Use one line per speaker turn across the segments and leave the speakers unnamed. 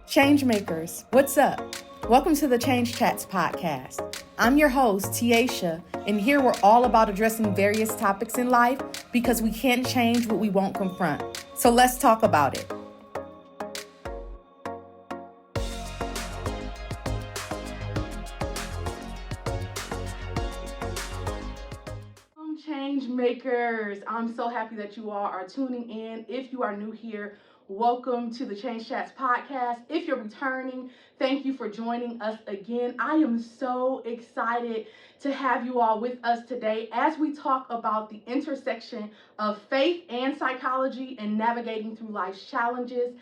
Changemakers, what's up? Welcome to the Change Chats podcast. I'm your host, Tiesha, and here we're all about addressing various topics in life because we can't change what we won't confront. So let's talk about it. Change makers, I'm so happy that you all are tuning in. If you are new here, welcome to the Change Chats podcast. If you're returning, thank you for joining us again. I am so excited to have you all with us today as we talk about the intersection of faith and psychology and navigating through life's challenges.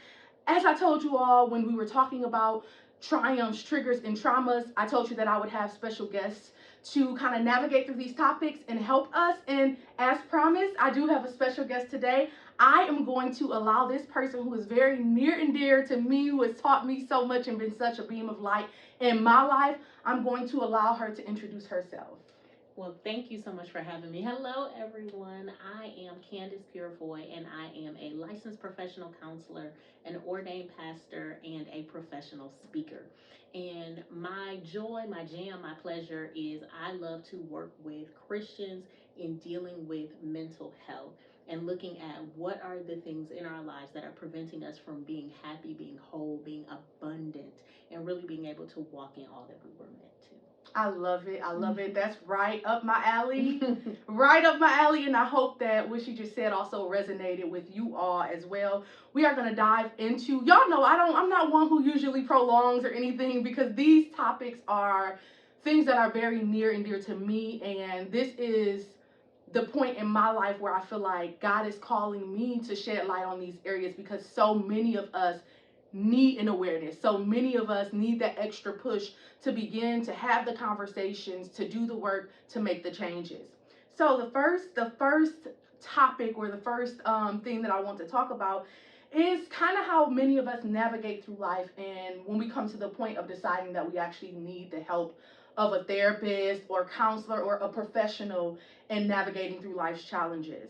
As I told you all when we were talking about triumphs, triggers, and traumas, I told you that I would have special guests to kind of navigate through these topics and help us. And as promised, I do have a special guest today. I am going to allow this person who is very near and dear to me, who has taught me so much and been such a beam of light in my life, I'm going to allow her to introduce herself.
Well, thank you so much for having me. Hello, everyone. I am Candace Purifoy, and I am a licensed professional counselor, an ordained pastor, and a professional speaker. And my joy, my jam, my pleasure is I love to work with Christians in dealing with mental health and looking at what are the things in our lives that are preventing us from being happy, being whole, being abundant, and really being able to walk in all that we were meant to.
I love it. I love it. That's right up my alley. Right up my alley. And I hope that what she just said also resonated with you all as well. We are going to dive into, y'all know I'm not one who usually prolongs or anything because these topics are things that are very near and dear to me. And this is the point in my life where I feel like God is calling me to shed light on these areas because so many of us need an awareness. So many of us need that extra push to begin to have the conversations, to do the work, to make the changes. So the first topic or the first thing that I want to talk about is kind of how many of us navigate through life and when we come to the point of deciding that we actually need the help of a therapist or counselor or a professional in navigating through life's challenges.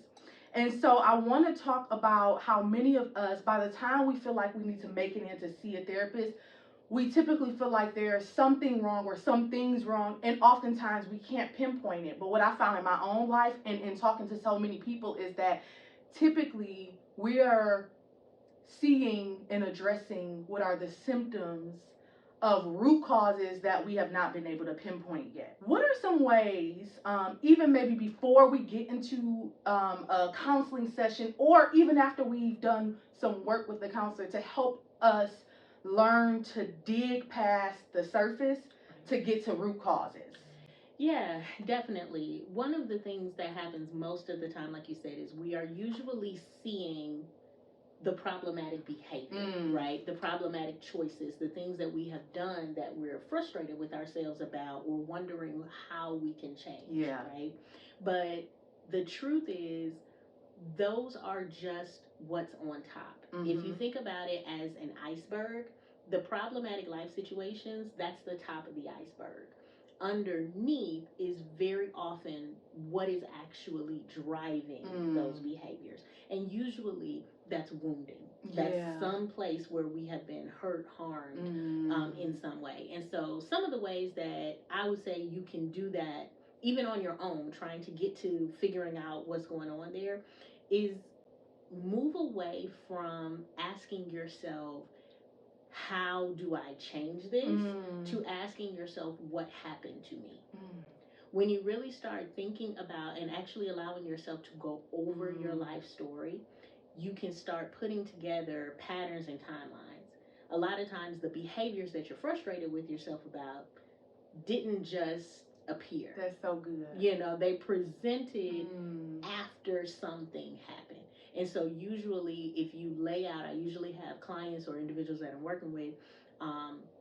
And so I want to talk about how many of us, by the time we feel like we need to make it in to see a therapist, we typically feel like there's something wrong or some things wrong, and oftentimes we can't pinpoint it. But what I found in my own life and in talking to so many people is that typically we are seeing and addressing what are the symptoms of root causes that we have not been able to pinpoint yet. What are some ways, even maybe before we get into a counseling session or even after we've done some work with the counselor to help us learn to dig past the surface to get to root causes?
Yeah, definitely. One of the things that happens most of the time, like you said, is we are usually seeing the problematic behavior, right? The problematic choices, the things that we have done that we're frustrated with ourselves about or wondering how we can change, right? But the truth is, those are just what's on top. If you think about it as an iceberg, the problematic life situations, that's the top of the iceberg. Underneath is very often what is actually driving those behaviors. And usually that's wounding. That's some place where we have been hurt, harmed in some way. And so some of the ways that I would say you can do that, even on your own, trying to get to figuring out what's going on there, is move away from asking yourself, how do I change this, to asking yourself, what happened to me? When you really start thinking about and actually allowing yourself to go over your life story, you can start putting together patterns and timelines. A lot of times the behaviors that you're frustrated with yourself about didn't just appear.
That's so good.
You know, they presented after something happened. And so usually if you lay out, I usually have clients or individuals that I'm working with,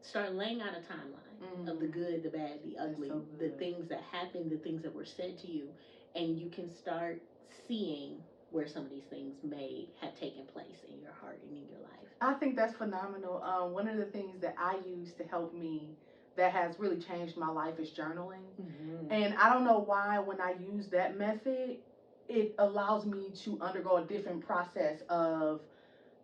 start laying out a timeline of the good, the bad, the ugly, the things that happened, the things that were said to you, and you can start seeing where some of these things may have taken place in your heart and in your life.
I think that's phenomenal. One of the things that I use to help me that has really changed my life is journaling. And I don't know why when I use that method, it allows me to undergo a different process of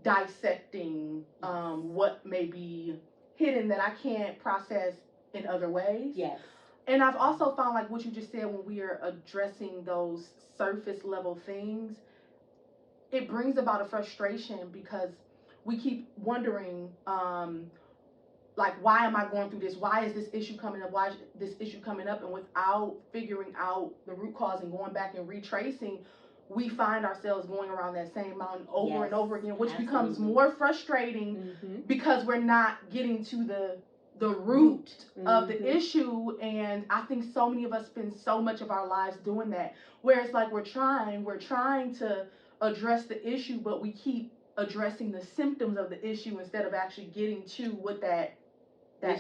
dissecting what may be hidden that I can't process in other ways.
Yes.
And I've also found, like what you just said, when we are addressing those surface level things, it brings about a frustration because we keep wondering, like, why am I going through this? Why is this issue coming up? Why is this issue coming up? And without figuring out the root cause and going back and retracing, we find ourselves going around that same mountain over and over again, which becomes more frustrating because we're not getting to the root of the issue. And I think so many of us spend so much of our lives doing that, where it's like we're trying to address the issue, but we keep addressing the symptoms of the issue instead of actually getting to what that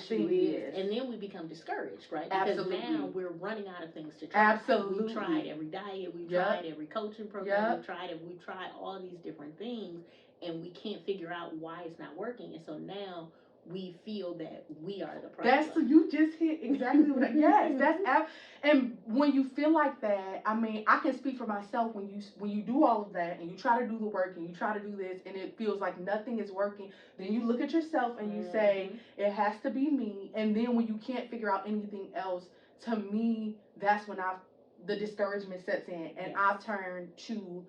thing is.
And then we become discouraged, right?
Absolutely.
Because now we're running out of things to try.
Absolutely.
We've tried every diet, we've tried every coaching program, we've tried all these different things, and we can't figure out why it's not working. And so now we feel that we are the problem.
You just hit exactly what. Yes, and when you feel like that, I mean, I can speak for myself. When you do all of that and you try to do the work and you try to do this and it feels like nothing is working, then you look at yourself and you say it has to be me. And then when you can't figure out anything else, to me, that's when the discouragement sets in, and I've turned to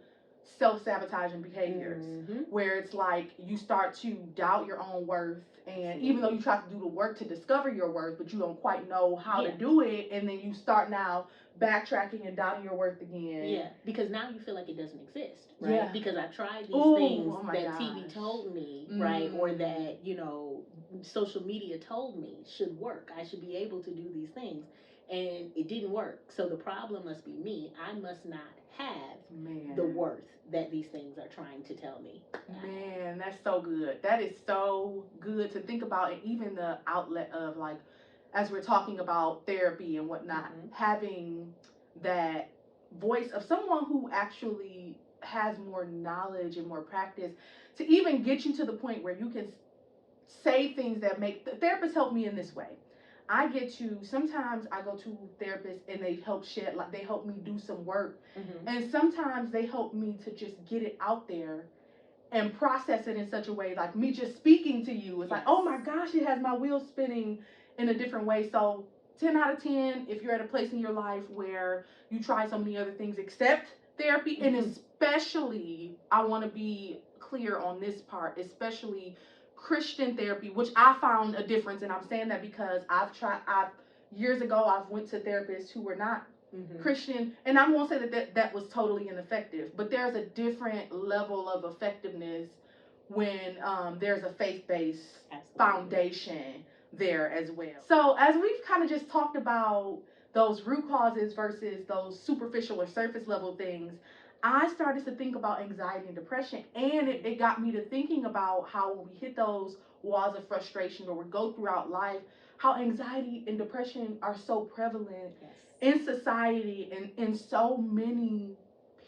self-sabotaging behaviors where it's like you start to doubt your own worth. And even though you try to do the work to discover your worth, but you don't quite know how to do it, and then you start now backtracking and doubting your worth again.
Yeah, because now you feel like it doesn't exist, right? Yeah. Because I've tried these things that TV told me, right, or that, you know, social media told me should work. I should be able to do these things, and it didn't work. So the problem must be me. I must not have the worth that these things are trying to tell me.
Man, that's so good. That is so good to think about. And even the outlet of, like, as we're talking about therapy and whatnot, having that voice of someone who actually has more knowledge and more practice to even get you to the point where you can say things that make the therapist help me in this way. Sometimes I go to therapists and they help they help me do some work. And sometimes they help me to just get it out there and process it in such a way, like me just speaking to you. It's like, oh my gosh, it has my wheels spinning in a different way. So 10 out of 10, if you're at a place in your life where you try so many other things except therapy, and especially, I want to be clear on this part, especially Christian therapy, which I found a difference. And I'm saying that because years ago, I've went to therapists who were not Christian, and I won't say that was totally ineffective, but there's a different level of effectiveness when there's a faith-based foundation there as well. So as we've kind of just talked about those root causes versus those superficial or surface level things, I started to think about anxiety and depression, and it got me to thinking about how when we hit those walls of frustration or we go throughout life, how anxiety and depression are so prevalent in society and in so many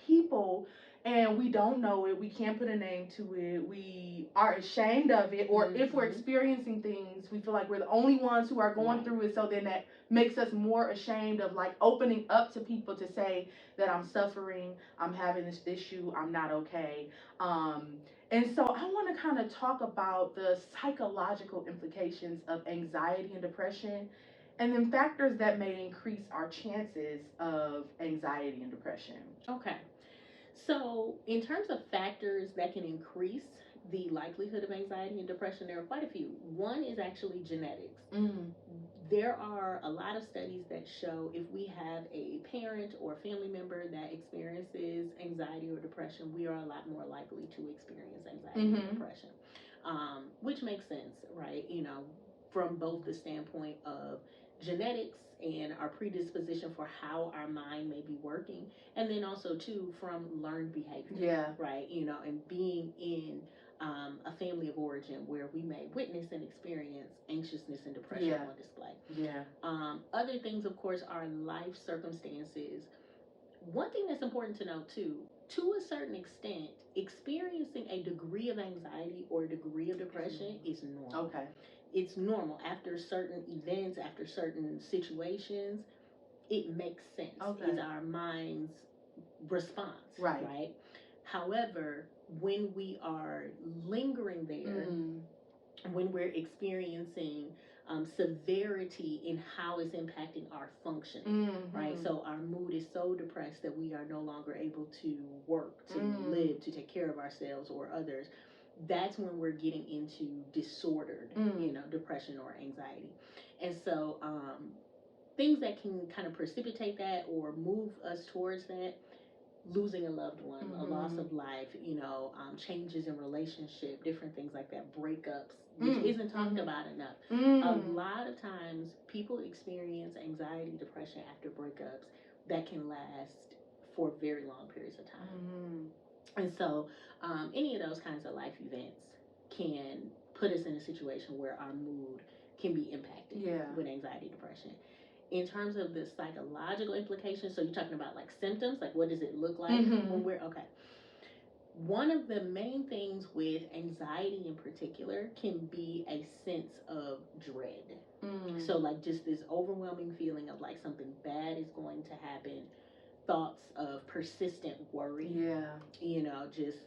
people, and we don't know it. We can't put a name to it. We are ashamed of it, or if we're experiencing things, we feel like we're the only ones who are going through it. So then that makes us more ashamed of, like, opening up to people to say that I'm suffering, I'm having this issue, I'm not okay. And so I want to kind of talk about the psychological implications of anxiety and depression, and then factors that may increase our chances of anxiety and depression.
Okay. So in terms of factors that can increase the likelihood of anxiety and depression, there are quite a few. One is actually genetics. There are a lot of studies that show if we have a parent or a family member that experiences anxiety or depression, we are a lot more likely to experience anxiety and depression, which makes sense, right? You know, from both the standpoint of genetics and our predisposition for how our mind may be working, and then also too from learned behavior, right? You know, and being in a family of origin where we may witness and experience anxiousness and depression on display. Other things, of course, are life circumstances. One thing that's important to know too, to a certain extent, experiencing a degree of anxiety or a degree of depression is normal. It's normal. After certain events, after certain situations, it makes sense. It's our mind's response, right? However, when we are lingering there, when we're experiencing severity in how it's impacting our functioning, right? So our mood is so depressed that we are no longer able to work, to live, to take care of ourselves or others. That's when we're getting into disordered, depression or anxiety. And so things that can kind of precipitate that or move us towards that: losing a loved one, a loss of life, changes in relationship, different things like that, breakups, which isn't talked about enough. A lot of times people experience anxiety, depression after breakups that can last for very long periods of time. And so any of those kinds of life events can put us in a situation where our mood can be impacted with anxiety, depression. In terms of the psychological implications, so you're talking about like symptoms, like what does it look like when we're okay. One of the main things with anxiety in particular can be a sense of dread. So like just this overwhelming feeling of like something bad is going to happen, thoughts of persistent worry, just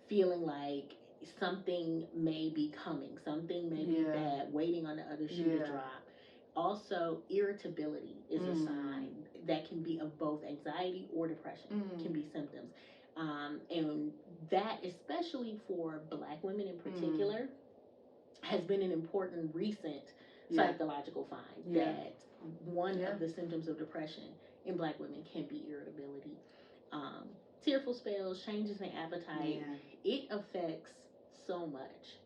feeling like something may be coming, something may be bad, waiting on the other shoe to drop. Also, irritability is a sign that can be of both anxiety or depression, can be symptoms. And that, especially for Black women in particular, has been an important recent psychological find that one of the symptoms of depression in Black women can be irritability. Tearful spells, changes in appetite, it affects so much.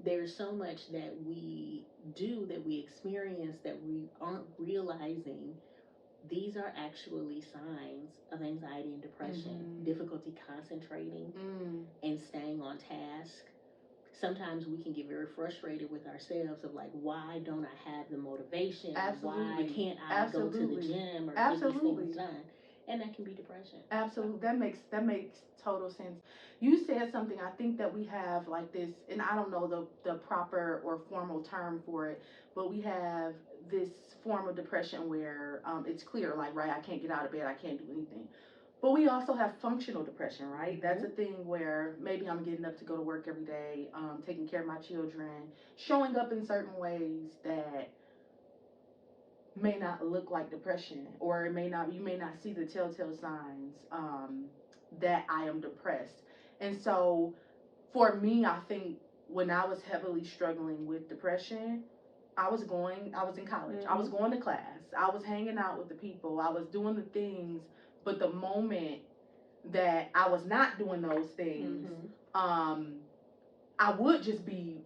There's so much that we do, that we experience, that we aren't realizing. These are actually signs of anxiety and depression. Difficulty concentrating and staying on task. Sometimes we can get very frustrated with ourselves of like, why don't I have the motivation? Why can't I go to the gym or get these things done? And that can be depression.
Absolutely. That makes total sense. You said something, I think that we have like this, and I don't know the proper or formal term for it, but we have this form of depression where it's clear, like, right, I can't get out of bed, I can't do anything. But we also have functional depression, right? That's a thing where maybe I'm getting up to go to work every day, taking care of my children, showing up in certain ways that may not look like depression, or you may not see the telltale signs that I am depressed. And so for me, I think when I was heavily struggling with depression, I was in college, I was going to class, I was hanging out with the people, I was doing the things, but the moment that I was not doing those things, I would just be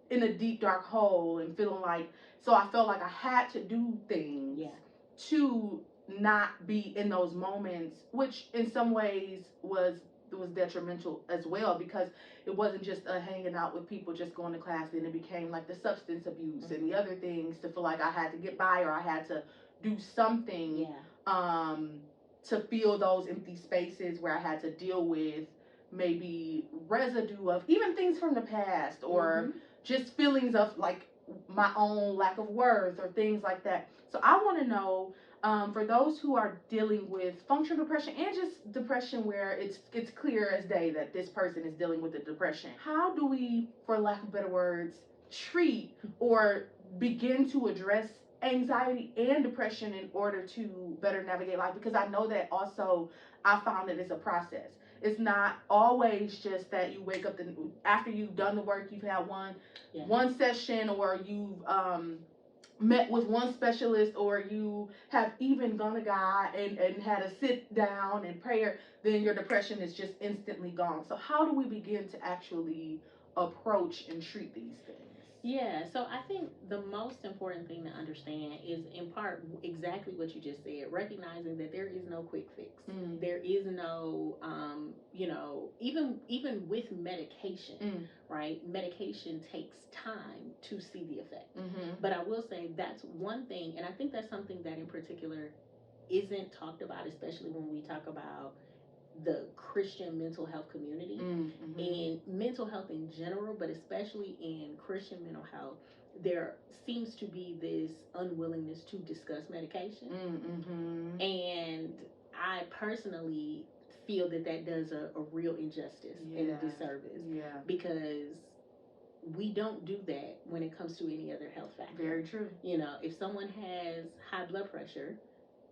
in a deep dark hole and feeling like, so I felt like I had to do things to not be in those moments, which in some ways was detrimental as well, because it wasn't just hanging out with people, just going to class. Then it became like the substance abuse and the other things, to feel like I had to get by, or I had to do something to fill those empty spaces where I had to deal with maybe residue of even things from the past, or just feelings of like my own lack of worth or things like that. So I want to know, for those who are dealing with functional depression and just depression where it's clear as day that this person is dealing with the depression, how do we, for lack of better words, treat or begin to address anxiety and depression in order to better navigate life? Because I know that also I found that it's a process. It's not always just that you wake up after you've done the work, you've had one session, or you've met with one specialist, or you have even gone to God and had a sit down and prayer, then your depression is just instantly gone. So how do we begin to actually approach and treat these things?
Yeah, so I think the most important thing to understand is, in part, exactly what you just said, recognizing that there is no quick fix. There is no, even with medication, right? Medication takes time to see the effect. But I will say that's one thing, and I think that's something that in particular isn't talked about, especially when we talk about the Christian mental health community and mental health in general, but especially in Christian mental health, there seems to be this unwillingness to discuss medication. And I personally feel that that does a real injustice and a disservice.
Yeah.
Because we don't do that when it comes to any other health factor.
Very true.
You know, if someone has high blood pressure,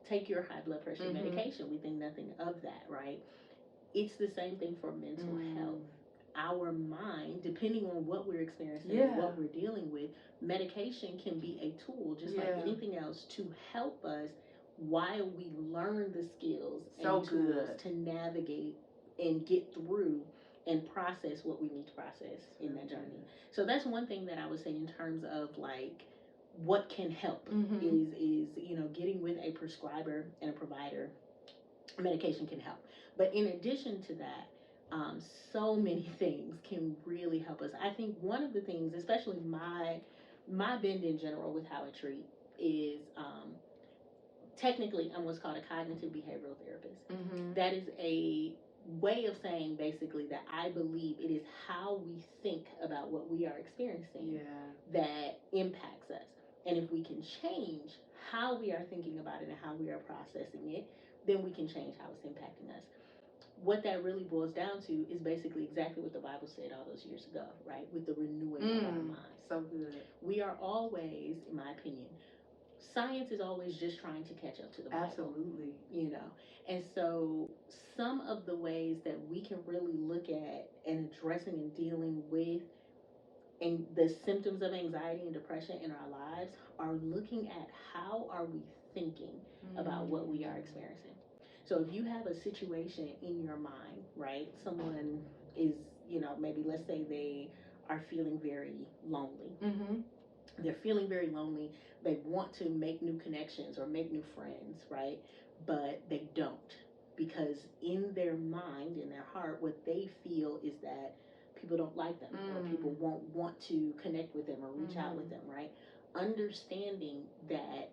take your high blood pressure medication. We think nothing of that, right? It's the same thing for mental health. Our mind, depending on what we're experiencing and what we're dealing with, medication can be a tool, just like anything else, to help us while we learn the skills and tools to navigate and get through and process what we need to process in that journey. So that's one thing that I would say in terms of like what can help is you know, getting with a prescriber and a provider. Medication can help, but in addition to that, so many things can really help us. I think one of the things, especially my bend in general with how I treat, is technically I'm what's called a cognitive behavioral therapist. That is a way of saying basically that I believe it is how we think about what we are experiencing that impacts us. And if we can change how we are thinking about it and how we are processing it, then we can change how it's impacting us. What that really boils down to is basically exactly what the Bible said all those years ago, right? With the renewing of our mind.
So good.
We are always, in my opinion, science is always just trying to catch up to the Bible.
Absolutely.
You know, and so some of the ways that we can really look at and addressing and dealing with and the symptoms of anxiety and depression in our lives are looking at how are we thinking about what we are experiencing. So if you have a situation in your mind, right? Someone is, you know, maybe let's say they are feeling very lonely. They're feeling very lonely. They want to make new connections or make new friends, right? But they don't, because in their mind, in their heart, what they feel is that people don't like them or people won't want to connect with them or reach out with them, right? Understanding that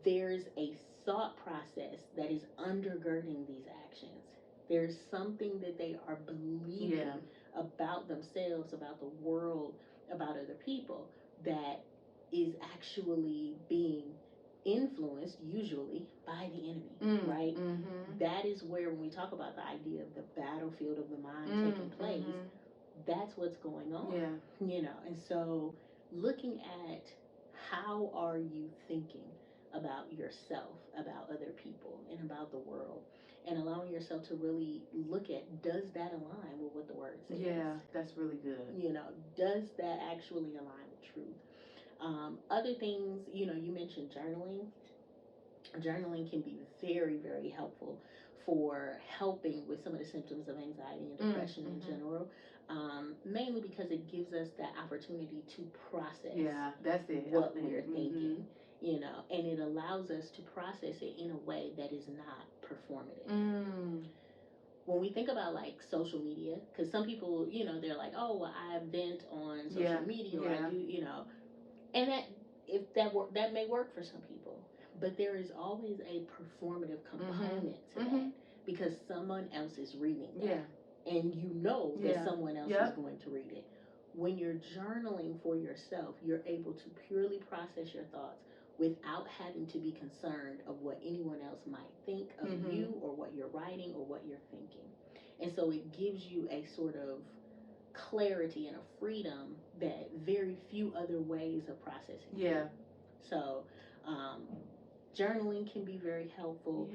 there's a thought process that is undergirding these actions. There's something that they are believing about themselves, about the world, about other people that is actually being influenced usually by the enemy, right? That is where when we talk about the idea of the battlefield of the mind taking place, that's what's going on. You know, and so looking at how are you thinking about yourself, about other people, and about the world, and allowing yourself to really look at, does that align with what the word says?
Yeah, that's really good.
You know, does that actually align with truth? Other things, you know, you mentioned journaling. Journaling can be very, very helpful for helping with some of the symptoms of anxiety and depression in general. Mainly because it gives us that opportunity to process
that's it.
what we're thinking, you know, and it allows us to process it in a way that is not performative. When we think about like social media, because some people, you know, they're like, oh, well, I vent on social media, or I do, you know, and that if that may work for some people, but there is always a performative component to that, because someone else is reading that, and you know that someone else is going to read it. When you're journaling for yourself, you're able to purely process your thoughts without having to be concerned of what anyone else might think of you or what you're writing or what you're thinking. And so it gives you a sort of clarity and a freedom that very few other ways of processing. So journaling can be very helpful.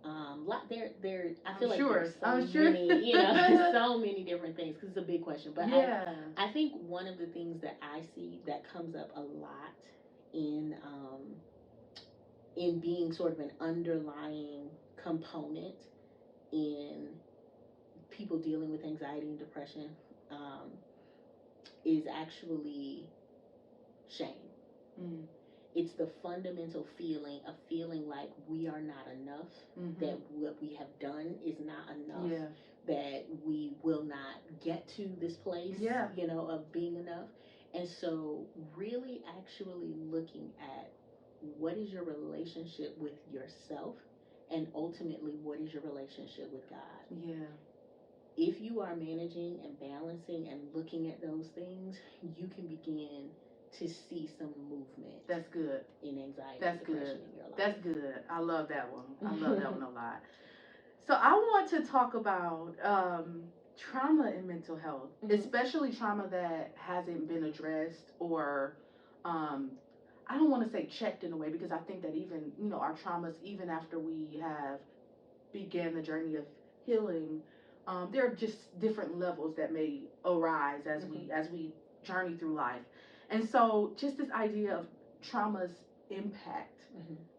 I feel like there's so many, you know, so many different things, because it's a big question. But I think one of the things that I see that comes up a lot in being sort of an underlying component in people dealing with anxiety and depression is actually shame. It's the fundamental feeling of feeling like we are not enough, that what we have done is not enough, that we will not get to this place, you know, of being enough. And so really actually looking at what is your relationship with yourself, and ultimately what is your relationship with God. If you are managing and balancing and looking at those things, you can begin to see some movement.
That's good.
In anxiety.
That's
and depression
good.
in your life.
That's good. I love that one. I love that one a lot. So I want to talk about trauma and mental health, especially trauma that hasn't been addressed or um, I don't want to say checked in a way because I think that even our traumas, even after we have began the journey of healing, there are just different levels that may arise as we journey through life, and so just this idea of trauma's impact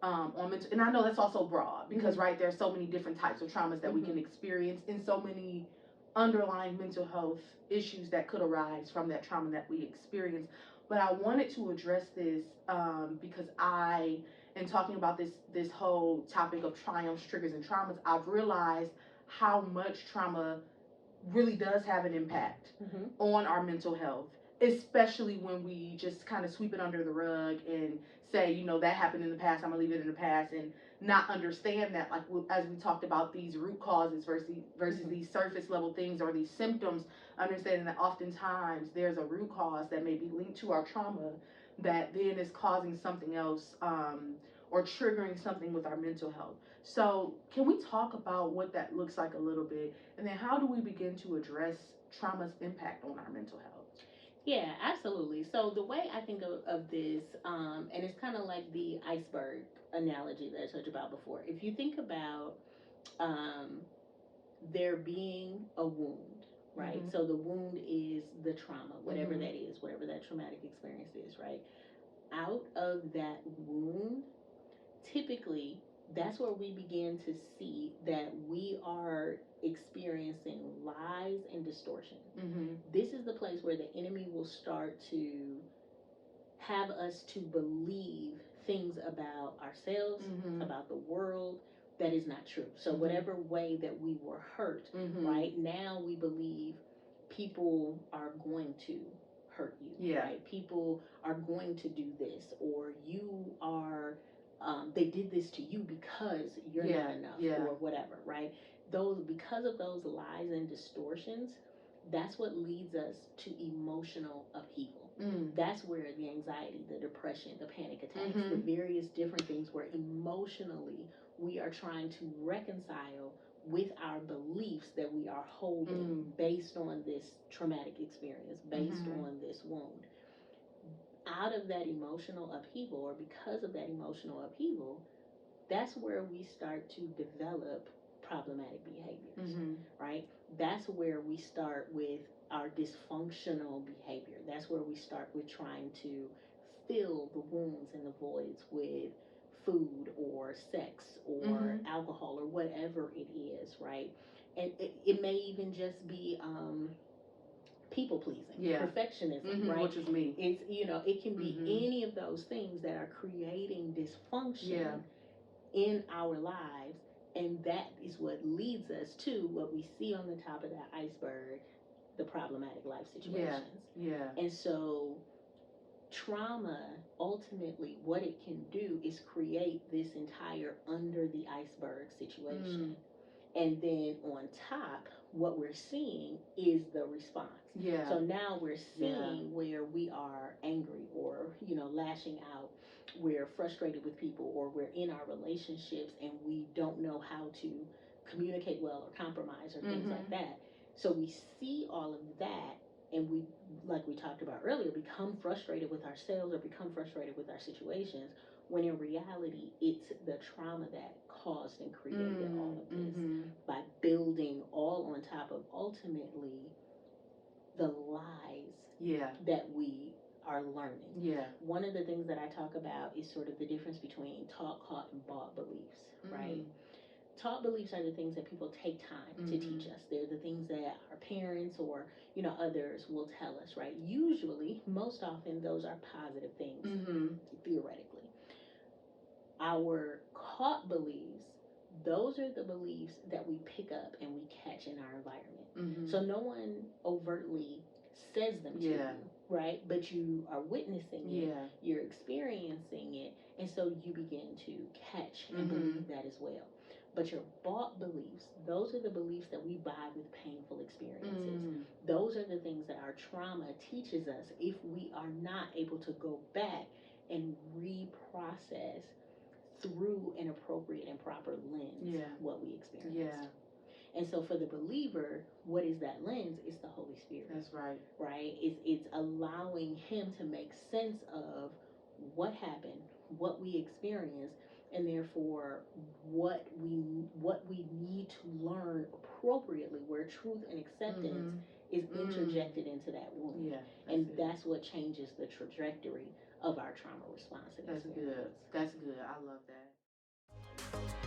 on mental, and I know that's also broad because right there's so many different types of traumas that we can experience, and so many underlying mental health issues that could arise from that trauma that we experience. But I wanted to address this because in talking about this whole topic of triumphs, triggers, and traumas, I've realized how much trauma really does have an impact on our mental health, especially when we just kind of sweep it under the rug and say, that happened in the past, I'm gonna leave it in the past, and not understand that, like as we talked about these root causes versus these surface level things or these symptoms, understanding that oftentimes there's a root cause that may be linked to our trauma that then is causing something else, or triggering something with our mental health. So can we talk about what that looks like a little bit, and then how do we begin to address trauma's impact on our mental health?
Yeah, absolutely. So the way I think of this, and it's kind of like the iceberg analogy that I talked about before. If you think about um, there being a wound, right? So the wound is the trauma, whatever that is, whatever that traumatic experience is, right? Out of that wound, typically that's where we begin to see that we are experiencing lies and distortion. This is the place where the enemy will start to have us to believe things about ourselves, about the world, that is not true. So whatever way that we were hurt, right now we believe people are going to hurt you, right? People are going to do this, or you are they did this to you because you're not enough, or whatever, right? Those, because of those lies and distortions, that's what leads us to emotional upheaval. That's where the anxiety, the depression, the panic attacks, the various different things where emotionally we are trying to reconcile with our beliefs that we are holding based on this traumatic experience, based on this wound. Out of that emotional upheaval, or because of that emotional upheaval, that's where we start to develop problematic behaviors, right? That's where we start with our dysfunctional behavior. That's where we start with trying to fill the wounds and the voids with food or sex or alcohol or whatever it is, right? And it may even just be people pleasing, perfectionism, right?
Which is me.
It's, it can be any of those things that are creating dysfunction in our lives, and that is what leads us to what we see on the top of that iceberg, the problematic life situations. And so trauma, ultimately what it can do is create this entire under the iceberg situation. And then on top, what we're seeing is the response. So now we're seeing where we are angry, or, lashing out. We're frustrated with people, or we're in our relationships and we don't know how to communicate well or compromise or things like that. So we see all of that, and we, like we talked about earlier, become frustrated with ourselves or become frustrated with our situations, when in reality it's the trauma that caused and created all of this, by building all on top of ultimately the lies that we are learning. One of the things that I talk about is sort of the difference between taught, caught, and bought beliefs, right? Taught beliefs are the things that people take time to teach us. They're the things that our parents or others will tell us, right? Usually, most often, those are positive things, theoretically. Our caught beliefs, those are the beliefs that we pick up and we catch in our environment. So no one overtly says them to you, right? But you are witnessing it, you're experiencing it, and so you begin to catch and believe that as well. But your bought beliefs, those are the beliefs that we buy with painful experiences. Those are the things that our trauma teaches us if we are not able to go back and reprocess through an appropriate and proper lens what we experience.
Yeah.
And so for the believer, what is that lens? It's the Holy Spirit.
That's right.
Right? It's allowing him to make sense of what happened, what we experienced, and therefore what we need to learn appropriately, where truth and acceptance is interjected into that wound.
Yeah.
And that's what changes the trajectory of our trauma response.
That's good. That's good. I love that.